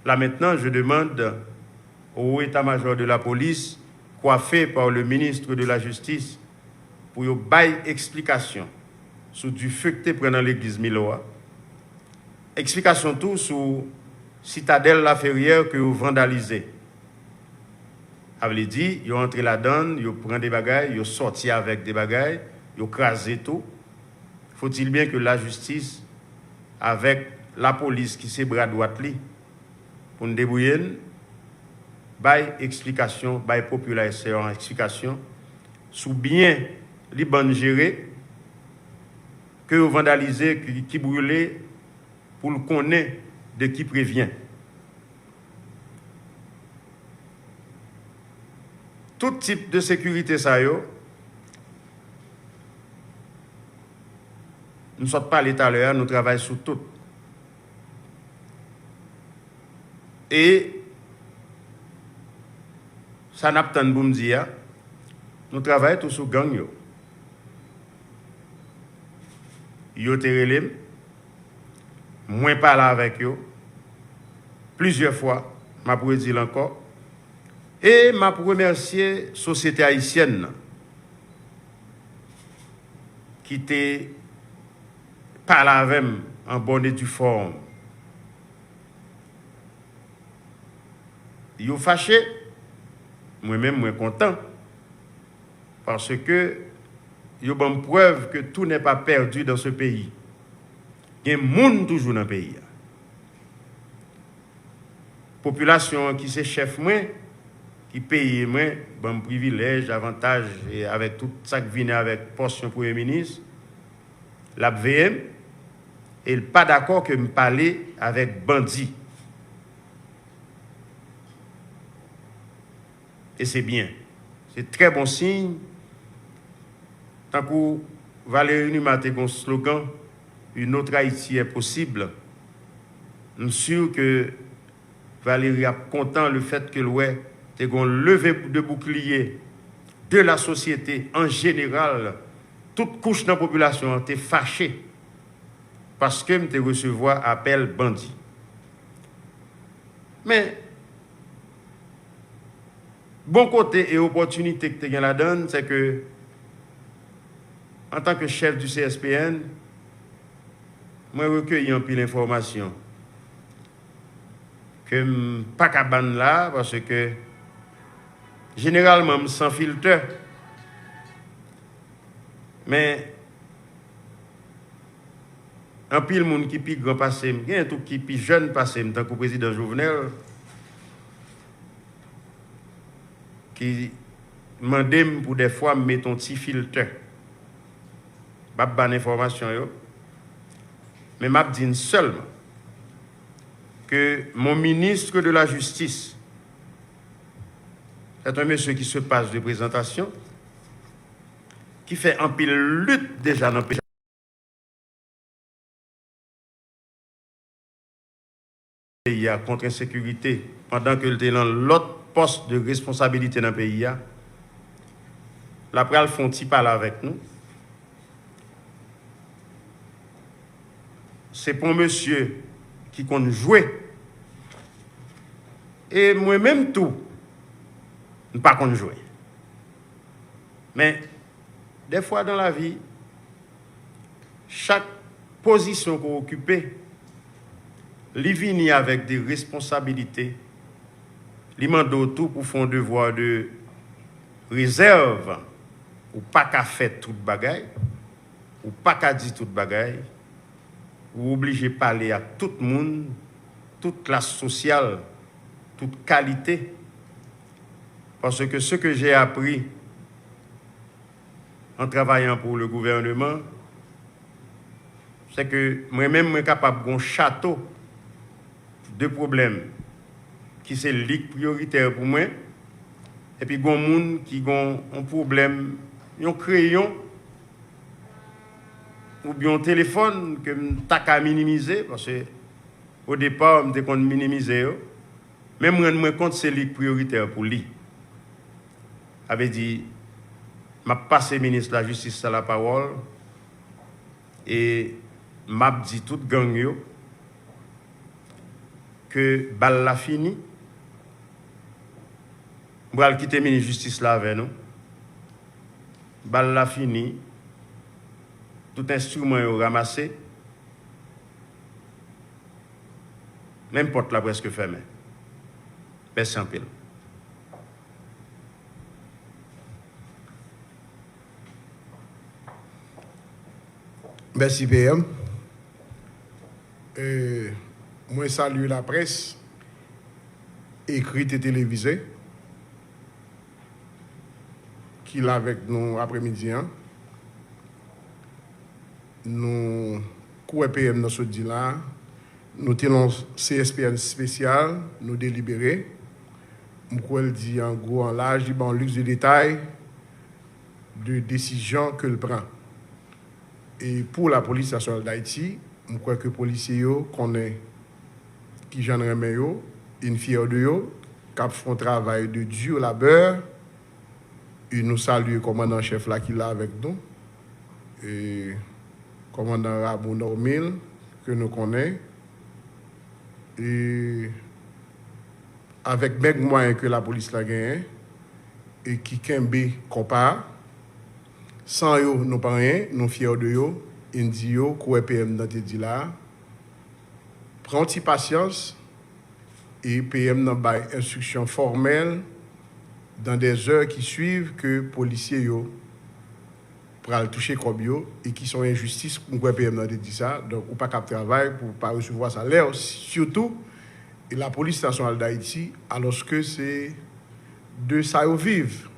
Là maintenant, je demande au état-major de la police, coiffé par le ministre de la Justice, pour y bailler explication sur du feu que tu prends dans l'église Miloa. Explication tout sur citadelle La Ferrière que vous vandalisez. Avait dit, ils ont entré là-dedans, ils prennent des bagailles, ils sorti avec des bagailles, ils ont crasé tout. Faut-il bien que la justice, avec la police qui s'est bras droit pour nous débrouiller, bail explication, bail population explication, sous bien les bonnes gérées, que vous vandalisez, qui brûlez, pour le connaître de qui prévient. Tout type de sécurité, ça y est, nous ne sommes pas allés tout à l'heure, nous travaillons sur tout. Et ça n'a pas de bon dire, nous travaillons tous sur gang. Yo te relem, moi parle avec eux plusieurs fois, m'a pour dire encore. Et m'a pour remercier la société haïtienne qui te parlé avec moi en bonne et due forme. Yo fâché, moi-même moi content parce que yo bonne preuve que tout n'est pas perdu dans ce pays. Il y a des gens toujours dans le pays. Population qui c'est chef moi, qui paye moi, bon privilège, avantage et avec tout ça qui vient avec portion Premier ministre, la VM, et il pas d'accord que me parler avec bandit. Et c'est bien. C'est très bon signe. Tant que Valérie Numate a un slogan, une autre Haïti est possible. Je suis sûr que Valérie est content le fait que l'ouest ait un levé de bouclier de la société en général. Toute couche de la population est fâchée parce que je recevoir appel bandit. Mais bon côté et opportunité que tu as la donne, c'est que en tant que chef du CSPN, moi recueilli un peu d'informations que je pas capable là parce que généralement sans filtre. Mais un pile monde qui pi grand passé, il y a un tout qui pi jeune passé tant que président Jovenel qui demandait pour des fois mettre un petit filtre. Pas de information yo. Mais m'a dit seulement que mon ministre de la Justice, c'est un monsieur qui se passe de présentation, qui fait un pile lutte déjà dans le pays contre l'insécurité, pendant que était dans l'autre poste de responsabilité dans le pays. La pral font ti parler avec nous. C'est pour monsieur qui compte jouer. Et moi-même tout, ne pas compte jouer. Mais des fois dans la vie, chaque position qu'on occupe, il vient avec des responsabilités. Il demande tout pour faire un devoir de réserve, ou pas qu'à faire toute bagaille, ou pas qu'à dire toute bagaille. Ou obligé de parler à tout le monde, toute classe sociale, toute qualité. Parce que ce que j'ai appris en travaillant pour le gouvernement, c'est que moi-même, je suis capable d'un château de problèmes qui c'est le prioritaire pour moi. Et puis, il y a des gens qui ont un problème, un crayon, ou bien un téléphone que je t'ai minimiser parce que au départ je me minimiser mais moi me compte c'est lui prioritaire pour lui avait dit m'a passé ministre de la justice à la parole et m'a dit toute gang yo que balle la fini. Je vais quitter le ministre de la Justice là avec nous. Balle la fini. Tout instrument est ramassé. Même porte la presque fermée. Merci en pile. Merci PM. Moi salue la presse, écrite et télévisée, qui est là avec nous après-midi. Nous, PM dans ce dit-là, nous tenons CSPN spécial, nous délibérer. Nous dit en gros, en large, en luxe de détail de décision que le prend. Et pour la police nationale d'Haïti, je crois que les policiers connaissent qui j'en remets, une fière de eux, qui font un travail de dur labeur. Et nous saluons le commandant-chef là qui est là avec nous. Et le commandant Rabou Normil, que nous connaissons. Et avec les moyens que la police a gagné, et qui kembe compare. Sans eux, nous pas rien, nous fiers de eux, indi yo, quoi PM dans te dit là. Prends patience et PM n'a pas instruction formelle dans des heures qui suivent que les policiers yo pral toucher comme yo et qui sont injustice pour quoi PM n'a dit ça. Donc ou pas cap travail pour pas recevoir salaire surtout et la police nationale d'Haïti alors que c'est de ça yo vivent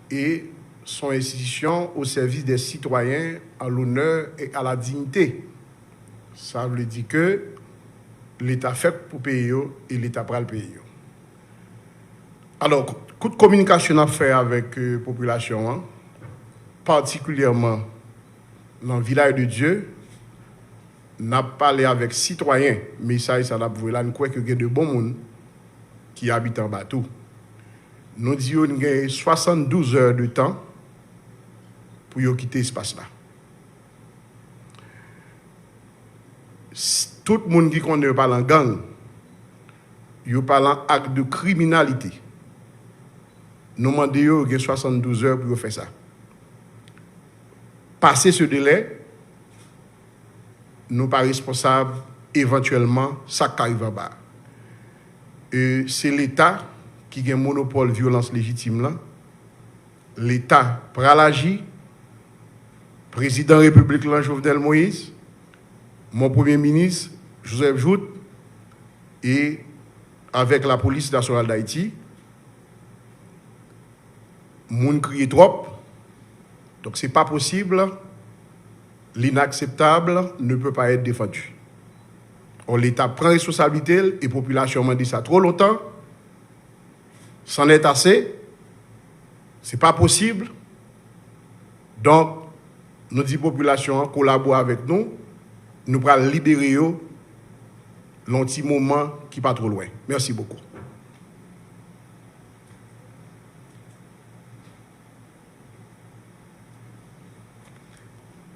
et son institution au service des citoyens, à l'honneur et à la dignité. Ça veut dire que l'État fait pour payer et l'État pour le payer. Alors, toute communication à faire avec la population, particulièrement dans le village de Dieu, n'a parlé avec citoyens, mais ça n'a pas là, nous croyons qu'il y a de bons monde qui habitent en bateau. Nous disons qu'il y a 72 heures de temps pour quitter l'espace là. Tout le monde qui connaît parle en gang, il parle en acte de criminalité. Nous demandons 72 heures pour faire ça. Passer ce délai, nous pas responsables éventuellement ça qui arrive en bas. C'est l'État qui a un monopole de violence légitime là. L'État pral agir. Président de la République, Jovenel Moïse, mon Premier ministre, Joseph Jout, et avec la police nationale d'Haïti, moun crié trop. Donc, ce n'est pas possible. L'inacceptable ne peut pas être défendu. L'État prend responsabilité et la population m'a dit ça trop longtemps. C'en est assez. Ce n'est pas possible. Donc, nous disons population collabore avec nous, nous allons libérer l'anti moment qui n'est pas trop loin. Merci beaucoup.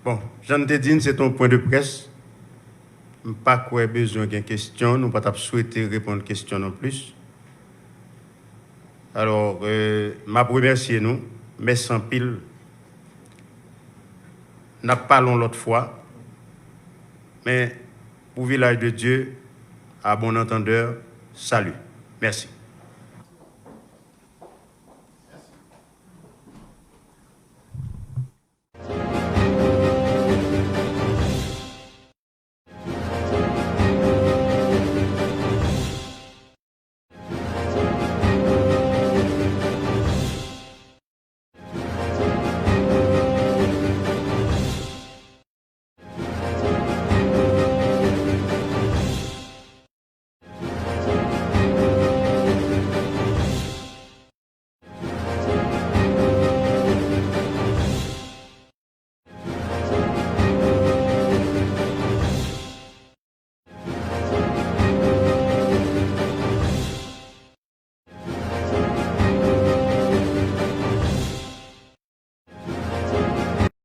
Bon, Jean Tédine, c'est ton point de presse. Je n'ai pas quoi besoin d'une question, nous ne pas souhaiter répondre à question non plus. Alors, ma remercie nous, mais sans pile. Nous parlons l'autre fois, mais pour village de Dieu, à bon entendeur, salut. Merci.